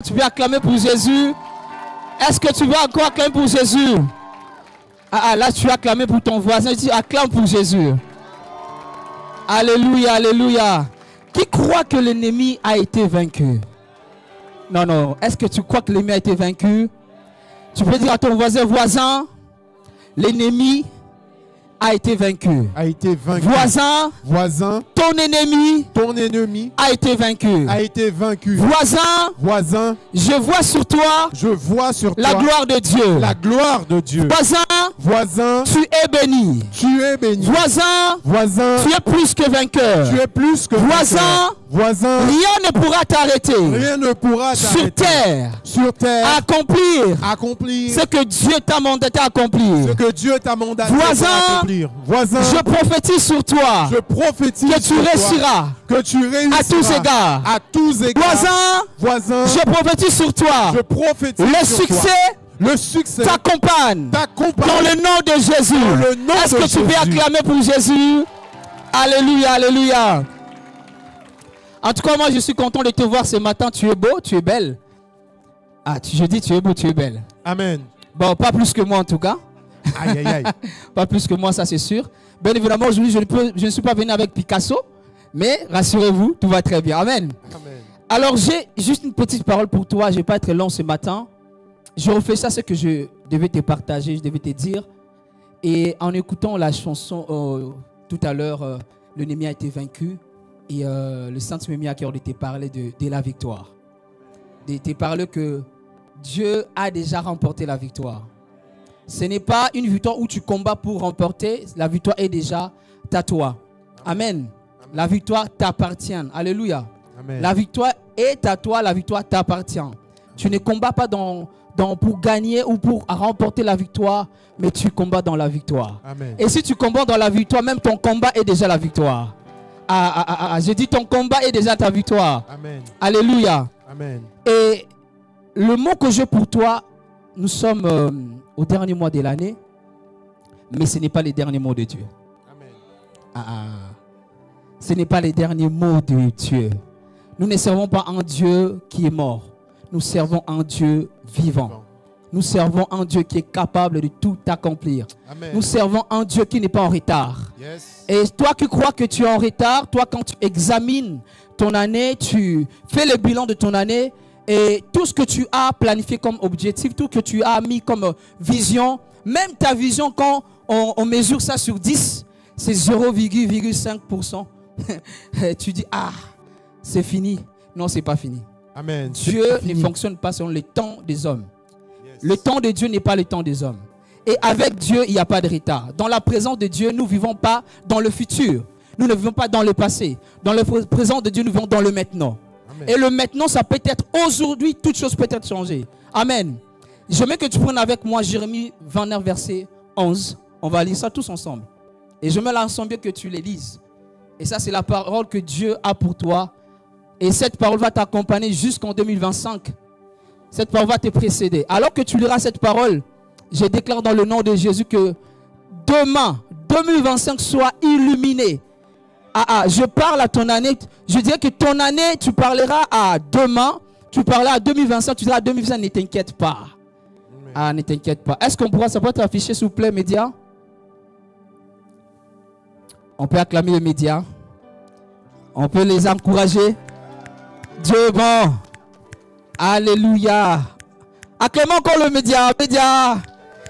Tu veux acclamer pour Jésus? Est-ce que tu veux encore acclamer pour Jésus? Là tu as acclamé pour ton voisin. Tu acclames pour Jésus. Alléluia, alléluia. Qui croit que l'ennemi a été vaincu? Non, non. Est-ce que tu crois que l'ennemi a été vaincu? Tu peux dire à ton voisin, l'ennemi a été vaincu. A été vaincu. Voisin, ton ennemi a été vaincu. A été vaincu. Voisin, je vois sur toi la gloire de Dieu. La gloire de Dieu. Voisin, tu es béni. Voisin, tu es plus que vainqueur. Voisin, rien ne pourra t'arrêter. Sur terre. Accomplir ce que Dieu t'a mandaté à accomplir. Voisin, je prophétise sur toi. Que tu réussiras. À tous égards. Voisin, je prophétise sur toi. Le succès t'accompagne. Dans le nom de Jésus. Est-ce que tu peux acclamer pour Jésus? Alléluia, alléluia. En tout cas, moi, je suis content de te voir ce matin. Tu es beau, tu es belle. Je dis tu es beau, tu es belle. Amen. Bon, pas plus que moi en tout cas. Aïe, aïe, aïe. Pas plus que moi, ça c'est sûr. Bien évidemment, aujourd'hui, je ne suis pas venu avec Picasso. Mais rassurez-vous, tout va très bien. Amen. Amen. Alors, j'ai juste une petite parole pour toi. Je ne vais pas être long ce matin. Je refais ça, ce que je devais te partager, je devais te dire. Et en écoutant la chanson tout à l'heure, l'ennemi a été vaincu. Et le Saint-Esprit m'a mis à cœur de te parler de la victoire. De te parler que Dieu a déjà remporté la victoire. Ce n'est pas une victoire où tu combats pour remporter. La victoire est déjà à toi. Amen. La victoire t'appartient. Alléluia. Amen. La victoire est à toi, la victoire t'appartient. Tu ne combats pas pour gagner ou pour remporter la victoire, mais tu combats dans la victoire. Amen. Et si tu combats dans la victoire, même ton combat est déjà la victoire. J'ai dit ton combat est déjà ta victoire. Amen. Alléluia. Amen. Et le mot que j'ai pour toi, nous sommes au dernier mois de l'année, mais ce n'est pas les derniers mots de Dieu. Amen. Ce n'est pas les derniers mots de Dieu. Nous ne servons pas un Dieu qui est mort. Nous servons un Dieu vivant. Nous servons un Dieu qui est capable de tout accomplir. Amen. Nous servons un Dieu qui n'est pas en retard. Yes. Et toi qui crois que tu es en retard, toi quand tu examines ton année, tu fais le bilan de ton année et tout ce que tu as planifié comme objectif, tout ce que tu as mis comme vision, même ta vision quand on mesure ça sur 10, c'est 0,5%. Tu dis, c'est fini. Non, c'est pas fini. Amen. Dieu ne fonctionne pas selon le temps des hommes. Yes. Le temps de Dieu n'est pas le temps des hommes. Et avec Dieu, il n'y a pas de retard. Dans la présence de Dieu, nous ne vivons pas dans le futur. Nous ne vivons pas dans le passé. Dans le présent de Dieu, nous vivons dans le maintenant. Amen. Et le maintenant, ça peut être aujourd'hui, toute chose peut être changée. Amen. J'aimerais que tu prennes avec moi Jérémie 29, verset 11. On va lire ça tous ensemble. Et je mets l'ensemble que tu les lises. Et ça, c'est la parole que Dieu a pour toi. Et cette parole va t'accompagner jusqu'en 2025. Cette parole va te précéder. Alors que tu liras cette parole, je déclare dans le nom de Jésus que demain, 2025 soit illuminé. Je parle à ton année. Je dirais que ton année, tu parleras à demain. Tu parleras à 2025. Tu diras à 2025, ne t'inquiète pas. Ne t'inquiète pas. Est-ce qu'on pourra, ça peut être affiché s'il vous plaît, médias? On peut acclamer les médias. On peut les encourager. Dieu est bon. Alléluia. Acclamons encore le média.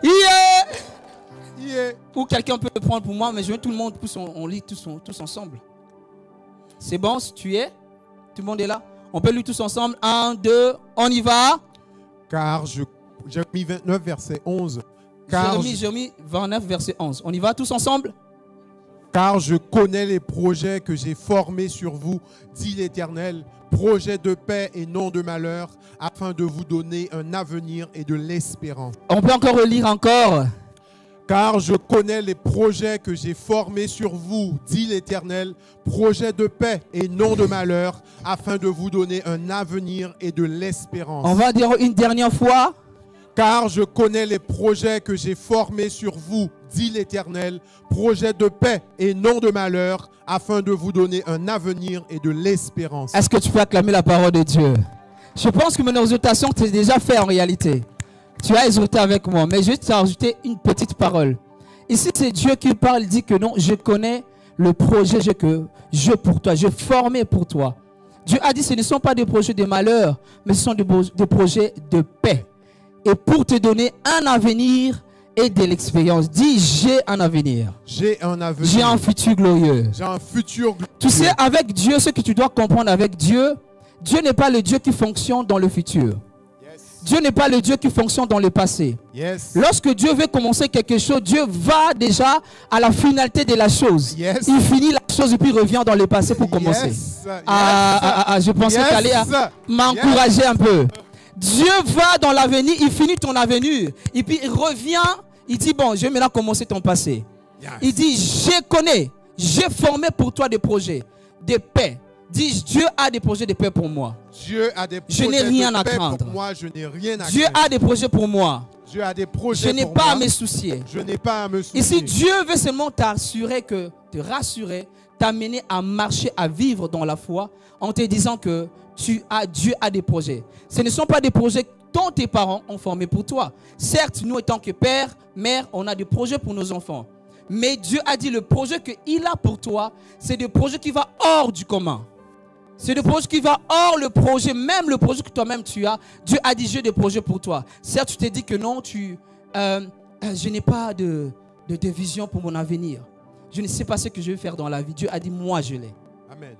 Yeah. Ou quelqu'un peut le prendre pour moi, mais je veux tout le monde, on lit tous ensemble. C'est bon, si tu es? Tout le monde est là? On peut lire tous ensemble. 1, 2, on y va. Jérémie 29, verset 11. Jérémie 29, verset 11. On y va tous ensemble? Car je connais les projets que j'ai formés sur vous, dit l'Éternel, projets de paix et non de malheur, afin de vous donner un avenir et de l'espérance. On peut encore relire encore. Car je connais les projets que j'ai formés sur vous, dit l'Éternel, projets de paix et non de malheur, afin de vous donner un avenir et de l'espérance. On va dire une dernière fois. Car je connais les projets que j'ai formés sur vous, dit l'Éternel, projets de paix et non de malheur, afin de vous donner un avenir et de l'espérance. Est-ce que tu peux acclamer la parole de Dieu? Je pense que mon exhortation t'est déjà fait en réalité. Tu as exhorté avec moi, mais je vais t'ajouter une petite parole. Ici, c'est Dieu qui parle, il dit que non, je connais le projet que j'ai pour toi, j'ai formé pour toi. Dieu a dit ce ne sont pas des projets de malheur, mais ce sont des projets de paix. Et pour te donner un avenir et de l'expérience. Dis, j'ai un avenir. J'ai un avenir. J'ai un futur glorieux. J'ai un futur glorieux. Tu sais, avec Dieu, ce que tu dois comprendre avec Dieu, Dieu n'est pas le Dieu qui fonctionne dans le futur. Dieu n'est pas le Dieu qui fonctionne dans le passé. Lorsque Dieu veut commencer quelque chose, Dieu va déjà à la finalité de la chose. Il finit la chose et puis revient dans le passé pour commencer. Je pensais qu'elle allait m'encourager un peu. Dieu va dans l'avenir, il finit ton avenir. Et puis il revient, il dit bon, je vais maintenant commencer ton passé. Il dit, je connais, j'ai formé pour toi des projets de paix. Dis, Dieu a des projets de paix pour moi. Dieu a des projets je n'ai rien à craindre. Pour moi, je n'ai rien à Dieu craindre. a des projets pour moi. Dieu a des projets je n'ai pas à me soucier. Je n'ai pas à me soucier. Ici, Dieu veut seulement te rassurer, t'amener à marcher, à vivre dans la foi, en te disant que Dieu a des projets. Ce ne sont pas des projets dont tes parents ont formé pour toi. Certes, nous, étant que père, mère, on a des projets pour nos enfants. Mais Dieu a dit le projet qu'il a pour toi, c'est des projets qui vont hors du commun. C'est des projets qui vont hors le projet, même le projet que toi-même tu as. Dieu a dit, j'ai des projets pour toi. Certes, tu t'es dit que non, je n'ai pas de vision pour mon avenir. Je ne sais pas ce que je vais faire dans la vie. Dieu a dit, moi, je l'ai. Amen.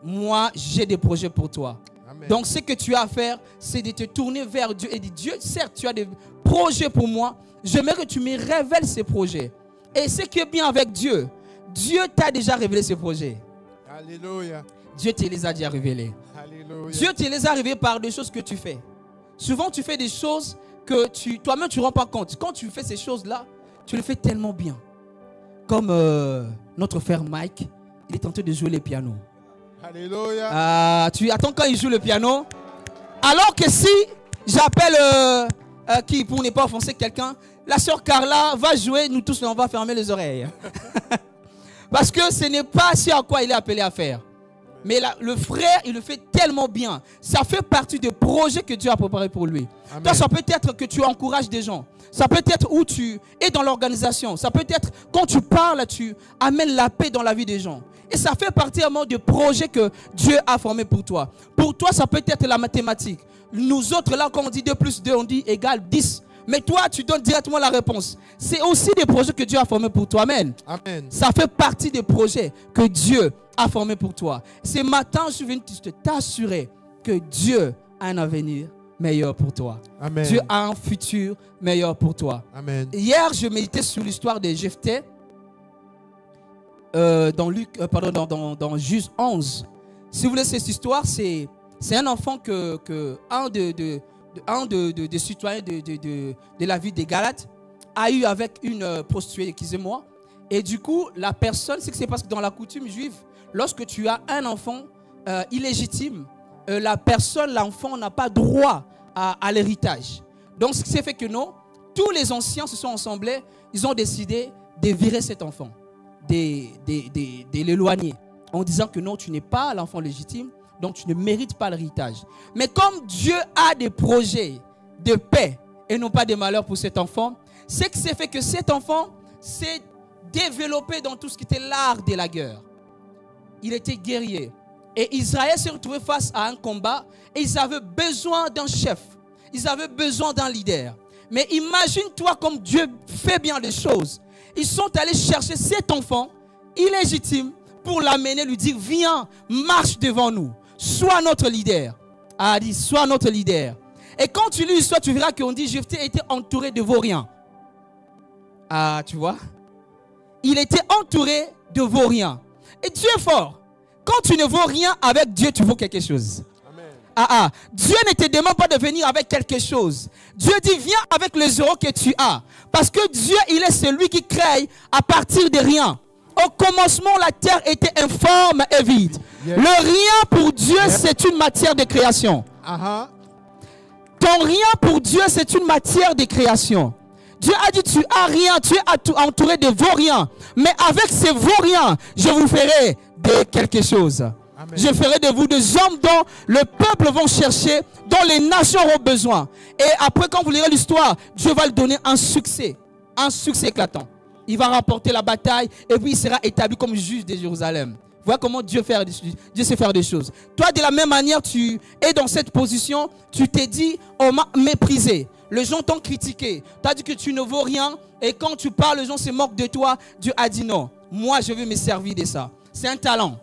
Moi, j'ai des projets pour toi. Amen. Donc, ce que tu as à faire, c'est de te tourner vers Dieu et dire, Dieu, certes, tu as des projets pour moi. J'aimerais que tu me révèles ces projets. Et ce qui est bien avec Dieu, Dieu t'a déjà révélé ces projets. Alléluia. Dieu te les a déjà révélés. Alléluia. Dieu te les a révélés par des choses que tu fais. Souvent, tu fais des choses que toi-même, tu ne rends pas compte. Quand tu fais ces choses-là, tu le fais tellement bien. Comme notre frère Mike, il est en train de jouer le piano. Alléluia. Tu attends quand il joue le piano. Alors que si j'appelle qui pour ne pas offenser quelqu'un, la sœur Carla va jouer, nous tous on va fermer les oreilles. Parce que ce n'est pas ce à quoi il est appelé à faire. Mais le frère, il le fait tellement bien. Ça fait partie des projets que Dieu a préparés pour lui. Amen. Toi, ça peut être que tu encourages des gens. Ça peut être où tu es dans l'organisation. Ça peut être quand tu parles, tu amènes la paix dans la vie des gens. Et ça fait partie vraiment des projets que Dieu a formés pour toi. Pour toi, ça peut être la mathématique. Nous autres, là, quand on dit 2 plus 2, on dit égale 10. Mais toi, tu donnes directement la réponse. C'est aussi des projets que Dieu a formés pour toi. Amen. Amen. Ça fait partie des projets que Dieu a formés pour toi. Ce matin, je viens t'assurer que Dieu a un avenir meilleur pour toi. Amen. Dieu a un futur meilleur pour toi. Amen. Hier, je méditais sur l'histoire de Jephthé dans Juge 11. Si vous voulez, cette histoire, c'est un enfant un des citoyens de la ville des Galates a eu avec une prostituée, excusez-moi. Et du coup, la personne, c'est que c'est parce que dans la coutume juive, lorsque tu as un enfant illégitime, l'enfant n'a pas droit à l'héritage. Donc, ce qui s'est fait que non, tous les anciens se sont assemblés, ils ont décidé de virer cet enfant, de l'éloigner, en disant que non, tu n'es pas l'enfant légitime, donc tu ne mérites pas l'héritage. Mais comme Dieu a des projets de paix et non pas de malheur pour cet enfant, ce qui s'est fait que cet enfant s'est développé dans tout ce qui était l'art de la guerre. Il était guerrier. Et Israël s'est retrouvé face à un combat et ils avaient besoin d'un chef. Ils avaient besoin d'un leader. Mais imagine-toi comme Dieu fait bien les choses. Ils sont allés chercher cet enfant illégitime pour l'amener, lui dire, viens, marche devant nous. Sois notre leader. Ah, dit, sois notre leader. Et quand tu lis l'histoire, tu verras qu'on dit, Jephthé était entouré de vauriens. Ah, tu vois? Il était entouré de vauriens. Et Dieu est fort. Quand tu ne vaux rien avec Dieu, tu vaux quelque chose. Amen. Dieu ne te demande pas de venir avec quelque chose. Dieu dit, viens avec les zéros que tu as. Parce que Dieu, il est celui qui crée à partir de rien. Au commencement, la terre était informe et vide. Yes. Le rien pour Dieu, yes, c'est une matière de création. Ton rien pour Dieu, c'est une matière de création. Dieu a dit, tu as rien, tu es entouré de vauriens. Mais avec ces vauriens, je vous ferai de quelque chose. Amen. Je ferai de vous des hommes dont le peuple va chercher, dont les nations auront besoin. Et après, quand vous lirez l'histoire, Dieu va lui donner un succès éclatant. Il va remporter la bataille et puis il sera établi comme juge de Jérusalem. Voilà comment Dieu sait faire des choses. Toi, de la même manière, tu es dans cette position, tu t'es dit, on m'a méprisé. Les gens t'ont critiqué. Tu as dit que tu ne vaux rien. Et quand tu parles, les gens se moquent de toi. Dieu a dit non. Moi, je vais me servir de ça. C'est un talent.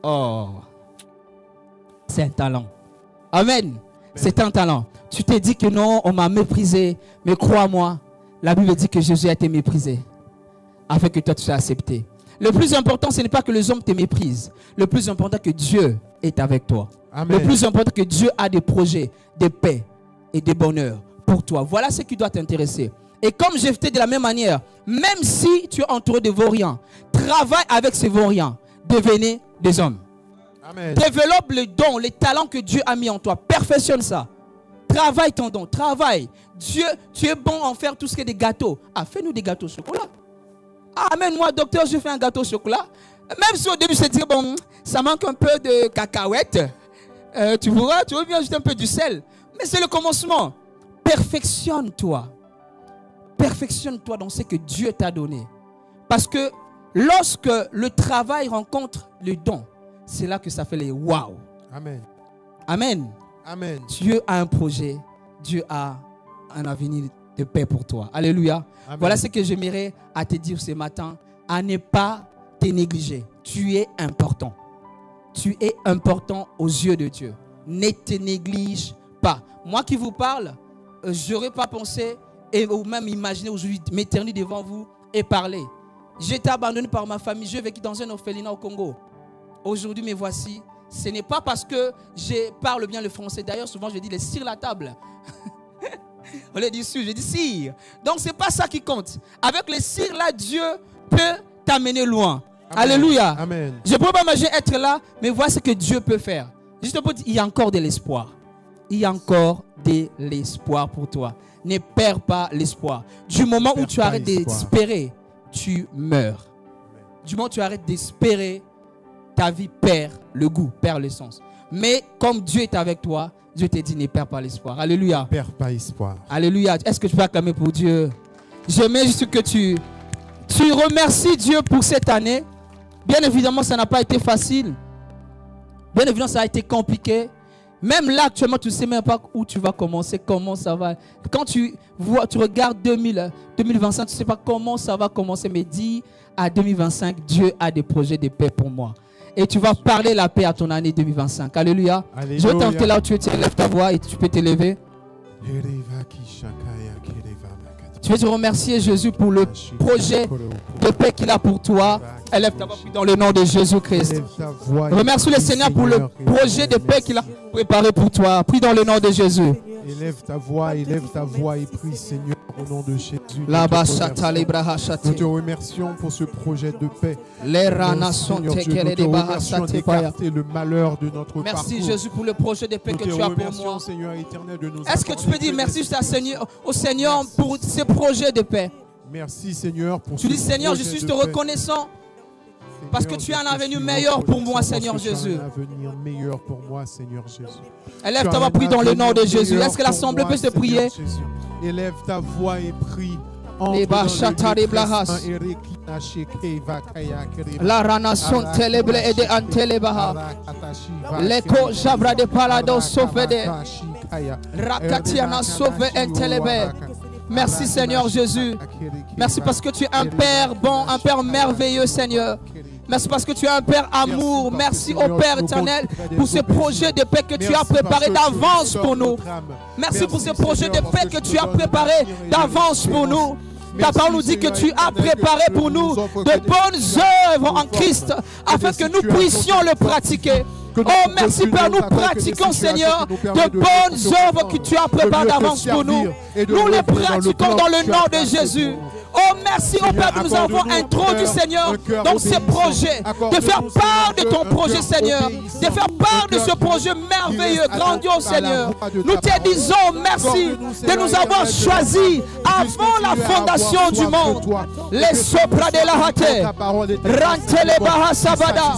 Oh, c'est un talent. Amen. C'est un talent. Tu t'es dit que non, on m'a méprisé. Mais crois-moi, la Bible dit que Jésus a été méprisé afin que toi tu sois accepté. Le plus important, ce n'est pas que les hommes te méprisent. Le plus important, que Dieu est avec toi. Amen. Le plus important, que Dieu a des projets de paix et de bonheur pour toi. Voilà ce qui doit t'intéresser. Et comme j'ai fait de la même manière, même si tu es entouré de vauriens, travaille avec ces vauriens. Devenez des hommes. Amen. Développe le don, les talents que Dieu a mis en toi. Perfectionne ça. Travaille ton don, travaille. Dieu, tu es bon en faire tout ce qui est des gâteaux. Ah, fais-nous des gâteaux au chocolat. Ah, amen, moi, docteur, je fais un gâteau au chocolat. Même si au début, je te dis, bon, ça manque un peu de cacahuètes. Tu vois bien juste un peu du sel. Mais c'est le commencement. Perfectionne-toi. Perfectionne-toi dans ce que Dieu t'a donné. Parce que lorsque le travail rencontre le don, c'est là que ça fait les waouh. Amen. Amen. Amen. Dieu a un projet. Dieu a un avenir de paix pour toi. Alléluia. Amen. Voilà ce que j'aimerais à te dire ce matin. À ne pas te négliger. Tu es important. Tu es important aux yeux de Dieu. Ne te néglige pas. Moi qui vous parle, je n'aurais pas pensé ou même imaginé aujourd'hui m'éterniser devant vous et parler. J'étais abandonné par ma famille. J'ai vécu dans un orphelinat au Congo. Aujourd'hui, me voici. Ce n'est pas parce que je parle bien le français. D'ailleurs, souvent, je dis les sur la table. On les dit sur, je dis sire. Donc, ce n'est pas ça qui compte. Avec les cires là, Dieu peut t'amener loin. Amen. Alléluia. Amen. Je ne peux pas imaginer être là, mais vois ce que Dieu peut faire. Juste pour dire, il y a encore de l'espoir. Il y a encore de l'espoir pour toi. Ne perds pas l'espoir. Du moment où tu arrêtes d'espérer, tu meurs. Du moment où tu arrêtes d'espérer, ta vie perd le goût, perd le sens. Mais comme Dieu est avec toi, Dieu te dit ne perds pas l'espoir. Alléluia. Ne perds pas espoir. Alléluia. Est-ce que tu peux acclamer pour Dieu? J'aimerais juste que tu remercies Dieu pour cette année. Bien évidemment, ça n'a pas été facile. Bien évidemment, ça a été compliqué. Même là, actuellement, tu ne sais même pas où tu vas commencer, comment ça va. Quand tu regardes 2025, tu ne sais pas comment ça va commencer. Mais dis à 2025, Dieu a des projets de paix pour moi. Et tu vas parler la paix à ton année 2025. Alléluia. Alléluia. Je vais t'inviter là où tu es, tu lèves ta voix et tu peux t'élever. Tu veux te remercier Jésus pour le projet de paix qu'il a pour toi. Élève ta voix dans le nom de Jésus-Christ. Remercie le Seigneur pour le projet de paix qu'il a préparé pour toi. Prie dans le nom de Jésus. Élève ta voix et prie, Seigneur, au nom de Jésus. Nous Nous te remercions pour ce projet de paix. les rana sont Seigneur Dieu, nous te remercions d'écarter le malheur de notre Merci parcours. Jésus pour le projet de paix Nous que te tu as pour remercions, moi. Seigneur éternel, de nous Est-ce que tu accorder peux dire que merci des- au Seigneur pour ce projet de paix? Merci Seigneur pour Tu ce dis Seigneur, je projet suis de te paix. reconnaissant parce que Seigneur, tu as un je te avenir suis meilleur pour moi, reconnaissant Seigneur parce que tu as Jésus. un avenir meilleur pour moi, Seigneur Jésus. Élève Tu ta as voix, un prie dans le nom de avenir Jésus. meilleur Est-ce que pour l'assemblée moi, peut se Seigneur prier? Jésus. Élève ta voix et prie. Les bachatari blahas. La ranation téléble et de antelebaha. L'écho jabra de palado sofede. Rakatiana sauve entelebe. Merci Seigneur Jésus. Merci parce que tu es un Père bon, un Père merveilleux Seigneur. Merci parce que tu es un Père amour. Merci au Père éternel pour ce projet de paix que tu as préparé d'avance pour nous. Merci pour ce projet de paix que tu as préparé d'avance pour nous. Ta parole nous dit que tu as préparé pour nous de bonnes œuvres en Christ afin que nous puissions le pratiquer. Oh merci Père, nous pratiquons Seigneur de bonnes œuvres que tu as préparées d'avance pour nous. Nous les pratiquons dans le nom de Jésus. Oh merci, oh Père, que nous avons introduit, Seigneur, dans ces projets, de faire part de ton projet, Seigneur, de faire part de ce projet merveilleux, grandiose, Seigneur. Nous te disons merci de nous avoir choisis avant la fondation du monde. Les sopra de la hate, rantele baha sabada,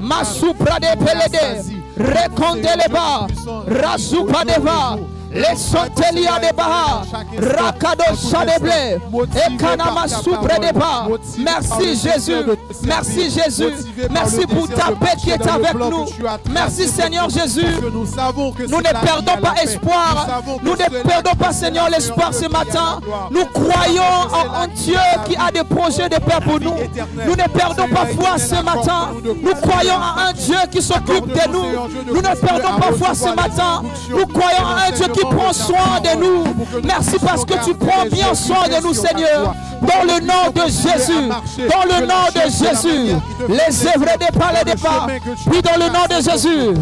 masupra de pelede, rekondeleba, rasupa deva. Les Santelia de Baha, Rakado Chadeble, Ekanama Soubre de Baha. Merci Jésus, merci Jésus, merci pour ta paix qui est avec nous. Merci Seigneur Jésus. Nous ne perdons pas espoir, nous ne perdons pas Seigneur l'espoir ce matin. Nous croyons en Dieu qui a des projets de paix pour nous. Nous ne perdons pas foi ce matin. Nous croyons en un Dieu qui s'occupe de nous. Nous ne perdons pas foi ce matin. Nous croyons en un Dieu qui prends soin de nous. Merci parce que tu prends bien soin de nous, Seigneur. Dans le nom de Jésus. Dans le nom de Jésus. Les œuvres des pas, les départs. Puis dans le nom de Jésus.